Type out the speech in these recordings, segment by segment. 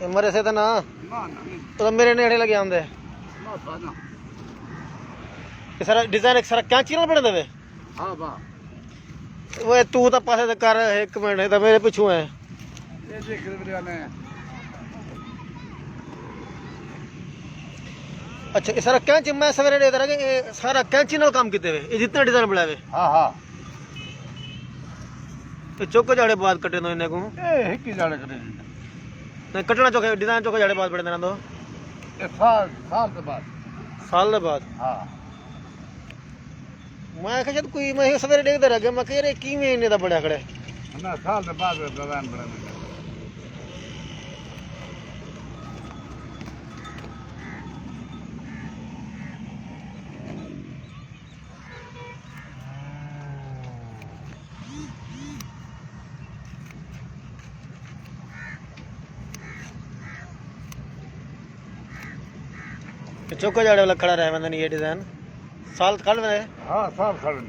मरे से तो ना ना ना तो मेरे नेड़े लगे आंदे ना ना ये सारा डिजाइन एक सारा क्या चीना पड़े देवे हां बा वो तू तो पासे ते कर एक मिनट तो मेरे पीछू है ये देख रहे ने अच्छा ये सारा कैंची मैं सवेरे दे रहा ये सारा कैंची नाल काम किते वे ये जितने डिजाइन बनावे हां हां ये चौके जाड़े बाद कटे दो इन्हें को ए हिकी जाड़े करे नहीं कटना चौके डिजाइन चौके जाड़े बाद बड़े देना दो ये साल के बाद साल दे बाद हां मैं कह जब कोई मैं सवेरे देखदा रह गया मैं कह रे की में इन्ने दा बड़ा खड़े ना साल के बाद दवान बनाने चौके जाड़े वाला खड़ा रहे मैंने ये डिजाइन साल खड़ में हां साल खड़े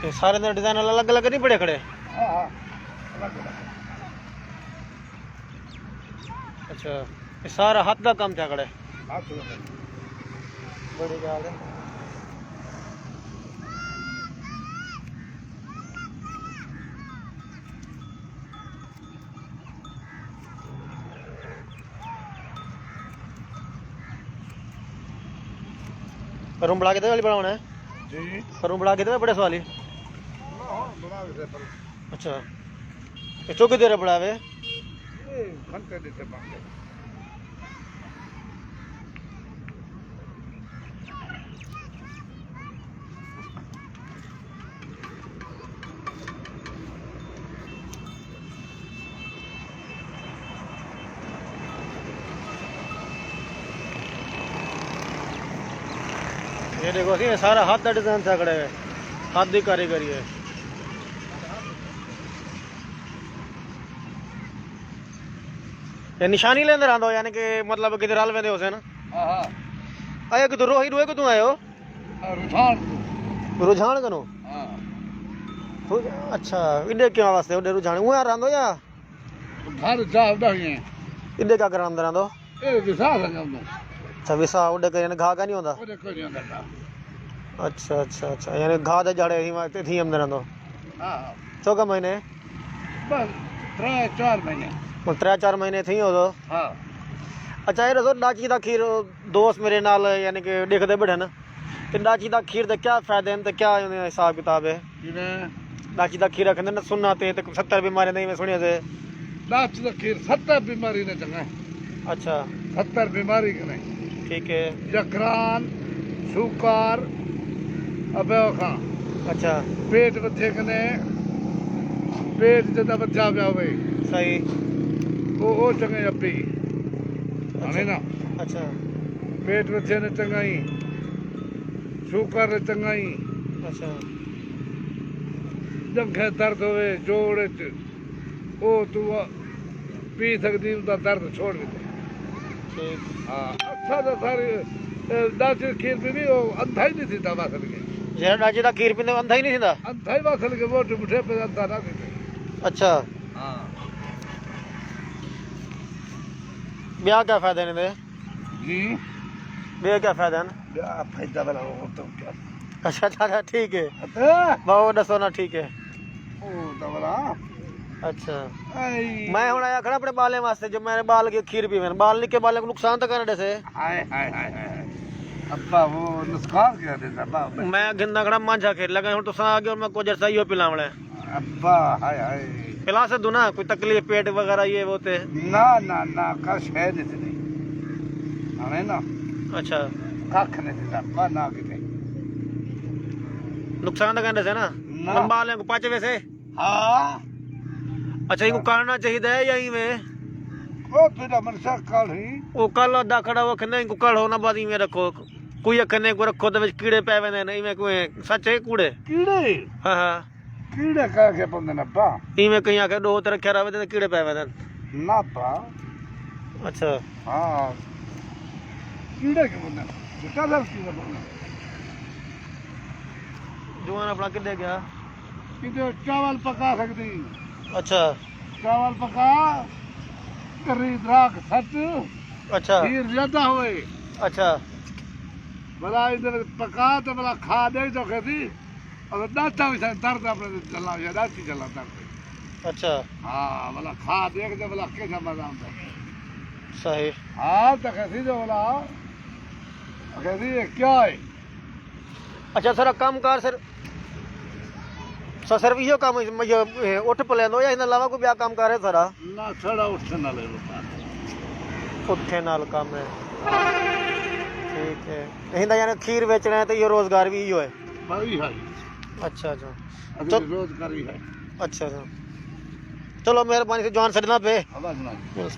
ये सारे ने डिजाइन अलग अलग नहीं पड़े खड़े हां हां अलग अच्छा ये सारा हाथ का काम था खड़े हाथ बड़ी गल है रूम बढ़ा के दे वाली बनाना है जी रूम बढ़ा के दे बड़े सवाली हां बना दे पर अच्छा ये चौकी देर बढ़ावे ए घंटे देते बांगे ये देखो सी सारा हाथ का डिजाइन था खड़े हाथ की कारीगरी है ये निशानी लेंदे रहंदो यानी कि मतलब किधर हल वेंदे होसे ना हां हां आया कि रोही रोए को तू आयो रुझान रुझान कनो हां अच्छा इडे क्या वास्ते ओडे रुझान हुआ रहंदो या घर जा दही इडे क्या करांदे रहंदो ए विसाल लगा अच्छा विसा ओडे के यानी घा का नहीं होंदा ओडे कोई नहीं होता अच्छा अच्छा अच्छा यानी घा दे जड़े ही माते थी हमदे रहंदो हां चौका महीने बस 3-4 महीने 3-4 महीने थी हो तो हां अच्छा ये रसो डाची दा खीर दोस्त मेरे नाल यानी कि देखदे बैठे ना ते डाची दा खीर दे क्या फायदे न ते क्या हिसाब किताब है डाची दा खीर रखंदे न सुनना ते 70 बीमारियां नहीं मैं सुनिया से डाची दा खीर 70 बीमारी ने चंगा अच्छा 70 बीमारी के नहीं ठीक है जकरान शुगर अबे खा अच्छा पेट बच्चे कने पेट जदा बच्चा पे होवे सही वो चंगे अपी है ना अच्छा पेट बच्चे ने चंगाई शुगर ने चंगाई अच्छा जंखे दर्द होवे जोड़ च ओ तू पी सकदी उदा दर्द छोड़ दे ठीक हाँ अच्छा तो सारी डाची खीर भी वो अंधा ही नहीं थी दवा सल के जेड़ा डाची दा खीर पींदे अंधा ही नहीं थींदा अंधा ही वासल के वो मुठे पे अंधा ना थी अच्छा हाँ ब्याह क्या फायदे ने दे जी ब्याह क्या फायदा न क्या फायदा वाला हो तो क्या अच्छा अच्छा ठीक है अते बहुत दसो ना ठीक है ओ दवला अच्छा आई मैं हुन आया खड़ा अपने बाले वास्ते जो मेरे बाल की खीर पी मैंने बाल निके बाले को नुकसान तो करने से हाय हाय हाय हाय अब्बा वो नुस्खान क्या देता बाबा मैं गिंदा खड़ा मांझा खेल लगा हूं तो सा आ गया और मैं को जैसा ही पिलावणे अब्बा हाय हाय पिला से दू ना कोई तकलीफ पेट वगैरह ये वो ते ना ना ना का शायद नहीं है ना अच्छा कख नहीं देता अब्बा ना किते नुकसान तो करने से ना ना। हम बालें को पाचे वैसे हाँ अच्छा इनको करना चाहिए या में वो तेरा मन सा काल ही वो कल अदा खड़ा वो कहने इनको कल होना बाद में रखो कोई अखने को रखो तो कीड़े पै वेंदे ने इवें कोई सच है कूड़े कीड़े हाँ हाँ कीड़े कह के बंदे ने पा इवें कहीं आके दो ते रखया रवे ते कीड़े पै वदन ना पा अच्छा हाँ कीड़े के बंदे चिट्टा दर कीड़े बंदे जवान अपना किदे गया किते चावल पका सकती अच्छा चावल पका करी द्राक सच अच्छा खीर ज्यादा हुए अच्छा भला इधर पका तो भला खा दे तो कहती और दाता भी दर्द अपने चला या दाती चला दर्द अच्छा हाँ भला खा देख दे भला कैसा मजा आता है सही हाँ तो कहती जो बोला कहती ये क्या है अच्छा सर काम कार सर सिर्फ इहो काम ये उठ पलेंदो या इन अलावा कोई ॿिया काम कार है सारा ना छड़ा उठ ना ले लो उठे नाल काम है ठीक है हिंदा यानी खीर बेचना है तो ये रोजगार भी इहो है भाई है अच्छा अच्छा अभी रोजगारी है अच्छा अच्छा चलो मेहरबानी से जवान सजना पे आवाज ना